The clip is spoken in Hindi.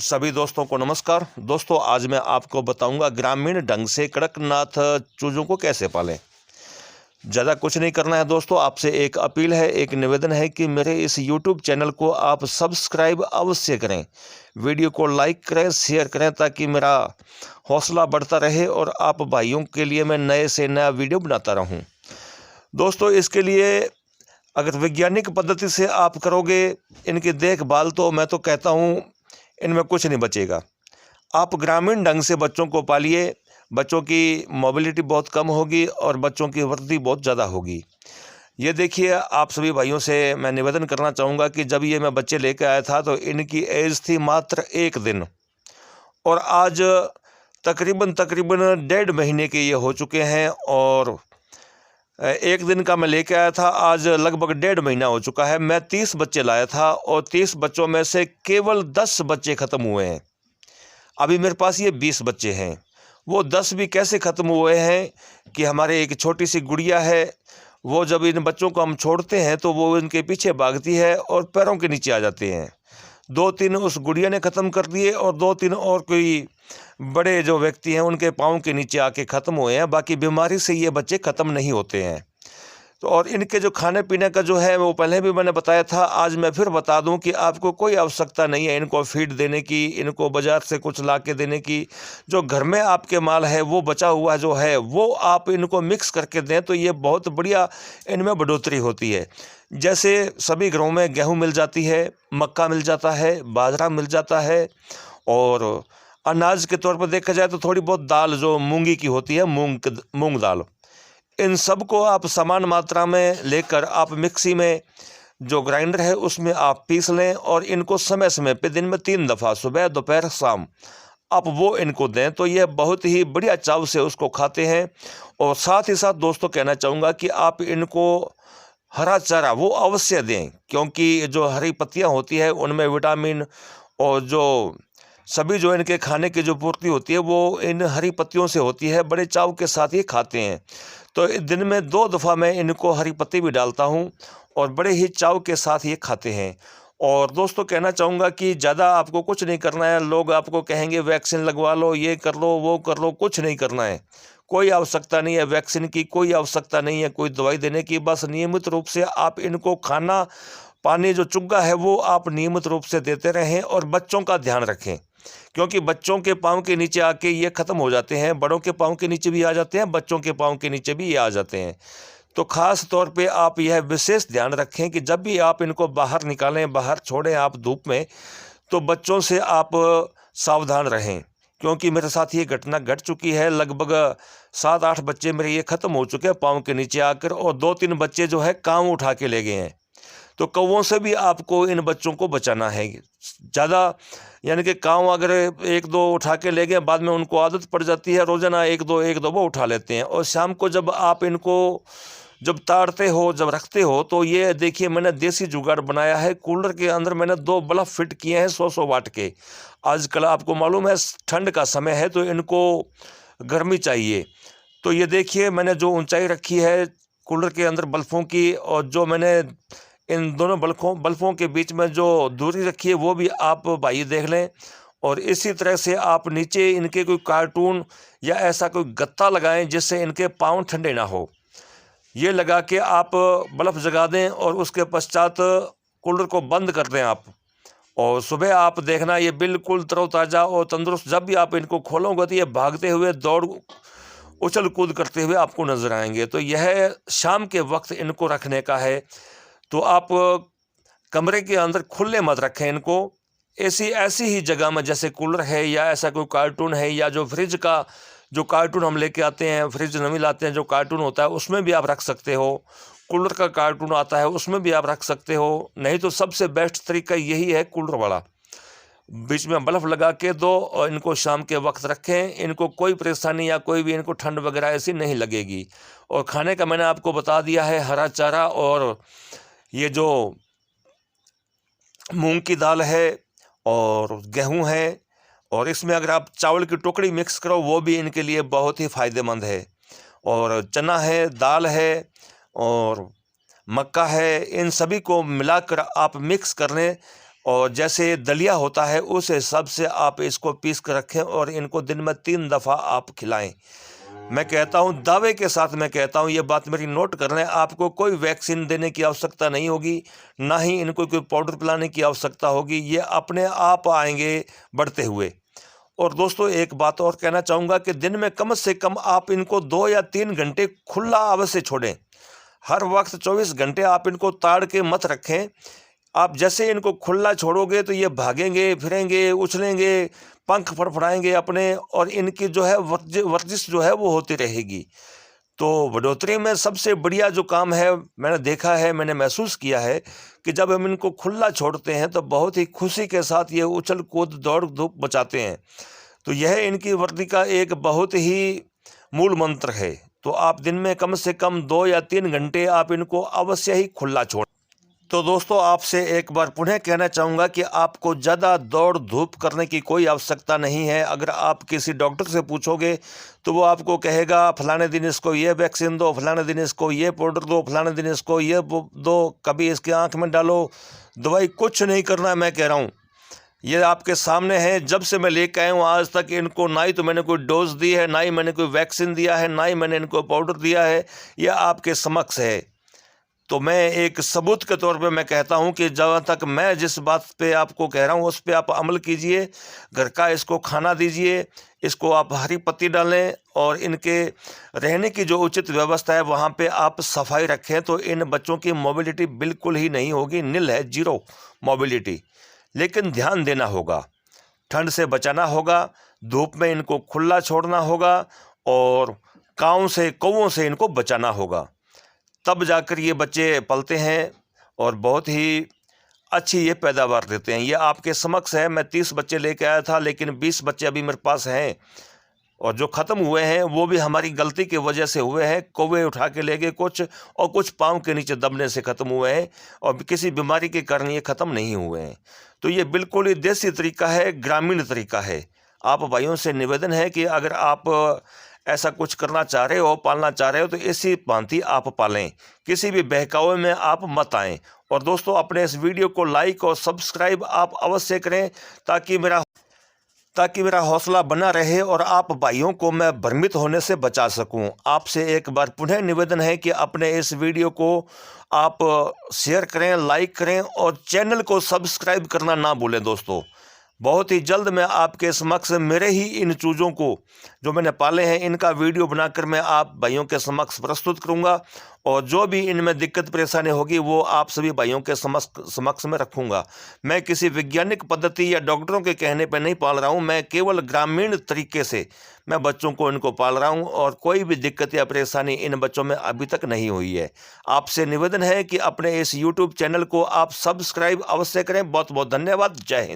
सभी दोस्तों को नमस्कार। दोस्तों, आज मैं आपको बताऊंगा ग्रामीण ढंग से कड़कनाथ चूजों को कैसे पालें। ज़्यादा कुछ नहीं करना है दोस्तों, आपसे एक अपील है, एक निवेदन है कि मेरे इस YouTube चैनल को आप सब्सक्राइब अवश्य करें, वीडियो को लाइक करें, शेयर करें, ताकि मेरा हौसला बढ़ता रहे और आप भाइयों के लिए मैं नए से नया वीडियो बनाता रहूं। दोस्तों, इसके लिए अगर वैज्ञानिक पद्धति से आप करोगे इनकी देखभाल, तो मैं तो कहता हूँ इनमें कुछ नहीं बचेगा। आप ग्रामीण ढंग से बच्चों को पालिए, बच्चों की मोबिलिटी बहुत कम होगी और बच्चों की वृद्धि बहुत ज़्यादा होगी। ये देखिए, आप सभी भाइयों से मैं निवेदन करना चाहूँगा कि जब ये मैं बच्चे लेकर आया था तो इनकी एज थी मात्र 1 दिन, और आज तकरीबन 1.5 महीने के ये हो चुके हैं। और 1 दिन का मैं लेके आया था, आज लगभग 1.5 महीना हो चुका है। मैं 30 बच्चे लाया था और 30 बच्चों में से केवल 10 बच्चे ख़त्म हुए हैं। अभी मेरे पास ये 20 बच्चे हैं। वो 10 भी कैसे ख़त्म हुए हैं कि हमारे एक छोटी सी गुड़िया है, वो जब इन बच्चों को हम छोड़ते हैं तो वो इनके पीछे भागती है और पैरों के नीचे आ जाते हैं। 2-3 उस गुड़िया ने ख़त्म कर दिए और 2-3 और कोई बड़े जो व्यक्ति हैं उनके पाँव के नीचे आके ख़त्म हुए हैं। बाकी बीमारी से ये बच्चे ख़त्म नहीं होते हैं। तो और इनके जो खाने पीने का जो है वो पहले भी मैंने बताया था, आज मैं फिर बता दूं कि आपको कोई आवश्यकता नहीं है इनको फीड देने की, इनको बाज़ार से कुछ ला के देने की। जो घर में आपके माल है वो बचा हुआ जो है वो आप इनको मिक्स करके दें तो ये बहुत बढ़िया इनमें बढ़ोतरी होती है। जैसे सभी घरों में गेहूँ मिल जाती है, मक्का मिल जाता है, बाजरा मिल जाता है, और अनाज के तौर पर देखा जाए तो थोड़ी बहुत दाल जो मूंगी की होती है, मूंग दाल, इन सब को आप समान मात्रा में लेकर आप मिक्सी में जो ग्राइंडर है उसमें आप पीस लें और इनको समय समय पे दिन में 3 दफ़ा, सुबह, दोपहर, शाम, आप वो इनको दें तो ये बहुत ही बढ़िया चाव से उसको खाते हैं। और साथ ही साथ दोस्तों कहना चाहूँगा कि आप इनको हरा चारा वो अवश्य दें, क्योंकि जो हरी पत्तियाँ होती है उनमें विटामिन और जो सभी जो इनके खाने की जो पूर्ति होती है वो इन हरी पत्तियों से होती है। बड़े चाव के साथ ये खाते हैं। तो दिन में 2 दफ़ा मैं इनको हरी पत्ती भी डालता हूँ और बड़े ही चाव के साथ ये खाते हैं। और दोस्तों कहना चाहूँगा कि ज़्यादा आपको कुछ नहीं करना है। लोग आपको कहेंगे वैक्सीन लगवा लो, ये कर लो, वो कर लो, कुछ नहीं करना है। कोई आवश्यकता नहीं है वैक्सीन की, कोई आवश्यकता नहीं है कोई दवाई देने की। बस नियमित रूप से आप इनको खाना पानी जो चुग्गा है वो आप नियमित रूप से देते रहें और बच्चों का ध्यान रखें, क्योंकि बच्चों के पाँव के नीचे आके ये ख़त्म हो जाते हैं। बड़ों के पाँव के नीचे भी आ जाते हैं, बच्चों के पाँव के नीचे भी ये आ जाते हैं। तो ख़ास तौर पे आप यह विशेष ध्यान रखें कि जब भी आप इनको बाहर निकालें, बाहर छोड़ें आप धूप में, तो बच्चों से आप सावधान रहें, क्योंकि मेरे साथ ये घटना घट चुकी है। लगभग 7-8 बच्चे मेरे ये ख़त्म हो चुके हैं पाँव के नीचे आकर, और 2-3 बच्चे जो है काँव उठा के ले गए हैं। तो कौवों से भी आपको इन बच्चों को बचाना है। ज़्यादा यानी कि काँव अगर 1-2 उठा के ले गए, बाद में उनको आदत पड़ जाती है, रोज़ाना 1-2 वो उठा लेते हैं। और शाम को जब आप इनको जब ताड़ते हो, जब रखते हो, तो ये देखिए मैंने देसी जुगाड़ बनाया है। कूलर के अंदर मैंने 2 बल्ब फिट किए हैं 100-100 वाट के। आजकल आपको मालूम है ठंड का समय है तो इनको गर्मी चाहिए। तो ये देखिए मैंने जो ऊंचाई रखी है कूलर के अंदर बल्बों की, और जो मैंने इन दोनों बल्बों के बीच में जो दूरी रखी है वो भी आप भाई देख लें। और इसी तरह से आप नीचे इनके कोई कार्टून या ऐसा कोई गत्ता लगाएं जिससे इनके पाँव ठंडे ना हो। ये लगा के आप बल्ब जगा दें और उसके पश्चात कूलर को बंद कर दें आप। और सुबह आप देखना ये बिल्कुल तरोताज़ा और तंदुरुस्त, जब भी आप इनको खोलोगे तो ये भागते हुए दौड़ उछल कूद करते हुए आपको नजर आएंगे। तो यह शाम के वक्त इनको रखने का है। तो आप कमरे के अंदर खुले मत रखें इनको, ऐसी ही जगह में जैसे कूलर है या ऐसा कोई कार्टून है, या जो फ्रिज का जो कार्टून हम लेके आते हैं, फ्रिज नवी लाते हैं, जो कार्टून होता है उसमें भी आप रख सकते हो। कूलर का कार्टून आता है उसमें भी आप रख सकते हो। नहीं तो सबसे बेस्ट तरीका यही है कूलर वाला, बीच में बल्ब लगा के दो और इनको शाम के वक्त रखें। इनको कोई परेशानी या कोई भी इनको ठंड वगैरह ऐसी नहीं लगेगी। और खाने का मैंने आपको बता दिया है, हरा चारा और ये जो मूंग की दाल है और गेहूं है, और इसमें अगर आप चावल की टोकरी मिक्स करो वो भी इनके लिए बहुत ही फ़ायदेमंद है। और चना है, दाल है और मक्का है, इन सभी को मिलाकर आप मिक्स कर लें और जैसे दलिया होता है उस हिसाब से आप इसको पीस कर रखें और इनको दिन में 3 दफ़ा आप खिलाएं। मैं कहता हूं, दावे के साथ मैं कहता हूं, ये बात मेरी नोट कर लें, आपको कोई वैक्सीन देने की आवश्यकता नहीं होगी, ना ही इनको कोई पाउडर पिलाने की आवश्यकता होगी। ये अपने आप आएंगे बढ़ते हुए। और दोस्तों एक बात और कहना चाहूँगा कि दिन में कम से कम आप इनको 2 या 3 घंटे खुला अवश्य छोड़ें। हर वक्त 24 घंटे आप इनको ताड़ के मत रखें। आप जैसे इनको खुला छोड़ोगे तो ये भागेंगे, फिरेंगे, उछलेंगे, पंख फड़फड़ाएंगे अपने, और इनकी जो है वर्जिश जो है वो होती रहेगी। तो बढ़ोतरी में सबसे बढ़िया जो काम है, मैंने देखा है, मैंने महसूस किया है कि जब हम इनको खुला छोड़ते हैं तो बहुत ही खुशी के साथ ये उछल कूद दौड़ धूप मचाते हैं। तो यह इनकी वृद्धि का एक बहुत ही मूल मंत्र है। तो आप दिन में कम से कम 2 या 3 घंटे आप इनको अवश्य ही खुला छोड़। तो दोस्तों आपसे एक बार पुनः कहना चाहूँगा कि आपको ज़्यादा दौड़ धूप करने की कोई आवश्यकता नहीं है। अगर आप किसी डॉक्टर से पूछोगे तो वो आपको कहेगा फलाने दिन इसको ये वैक्सीन दो, फलाने दिन इसको ये पाउडर दो, फलाने दिन इसको ये दो, कभी इसके आँख में डालो। दवाई कुछ नहीं करना, मैं कह रहा हूँ। ये आपके सामने है। जब से मैं लेकर आया हूँ आज तक इनको ना ही तो मैंने कोई डोज दी है, ना ही मैंने कोई वैक्सीन दिया है, ना ही मैंने इनको पाउडर दिया है। यह आपके समक्ष है। तो मैं एक सबूत के तौर पे मैं कहता हूं कि जहाँ तक मैं जिस बात पे आपको कह रहा हूं उस पे आप अमल कीजिए। घर का इसको खाना दीजिए, इसको आप हरी पत्ती डालें, और इनके रहने की जो उचित व्यवस्था है वहाँ पे आप सफाई रखें। तो इन बच्चों की मोबिलिटी बिल्कुल ही नहीं होगी, निल है, जीरो मोबिलिटी। लेकिन ध्यान देना होगा, ठंड से बचाना होगा, धूप में इनको खुला छोड़ना होगा, और कौवों से इनको बचाना होगा। तब जाकर ये बच्चे पलते हैं और बहुत ही अच्छी ये पैदावार देते हैं। ये आपके समक्ष है। मैं 30 बच्चे लेके आया था, लेकिन 20 बच्चे अभी मेरे पास हैं, और जो ख़त्म हुए हैं वो भी हमारी गलती की वजह से हुए हैं। कौवे उठा के ले गए कुछ, और कुछ पाँव के नीचे दबने से ख़त्म हुए हैं, और किसी बीमारी के कारण ये ख़त्म नहीं हुए हैं। तो ये बिल्कुल ही देसी तरीका है, ग्रामीण तरीका है। आप भाइयों से निवेदन है कि अगर आप ऐसा कुछ करना चाह रहे हो, पालना चाह रहे हो, तो इसी भांति आप पालें, किसी भी बहकावे में आप मत आएँ। और दोस्तों अपने इस वीडियो को लाइक और सब्सक्राइब आप अवश्य करें, ताकि मेरा हौसला बना रहे और आप भाइयों को मैं भ्रमित होने से बचा सकूं। आपसे एक बार पुनः निवेदन है कि अपने इस वीडियो को आप शेयर करें, लाइक करें, और चैनल को सब्सक्राइब करना ना भूलें दोस्तों। बहुत ही जल्द मैं आपके समक्ष मेरे ही इन चूज़ों को जो मैंने पाले हैं इनका वीडियो बनाकर मैं आप भाइयों के समक्ष प्रस्तुत करूंगा, और जो भी इनमें दिक्कत परेशानी होगी वो आप सभी भाइयों के समक्ष में रखूंगा। मैं किसी वैज्ञानिक पद्धति या डॉक्टरों के कहने पर नहीं पाल रहा हूं, मैं केवल ग्रामीण तरीके से मैं बच्चों को इनको पाल रहा हूं, और कोई भी दिक्कत या परेशानी इन बच्चों में अभी तक नहीं हुई है। आपसे निवेदन है कि अपने इस यूट्यूब चैनल को आप सब्सक्राइब अवश्य करें। बहुत बहुत धन्यवाद। जय हिंद।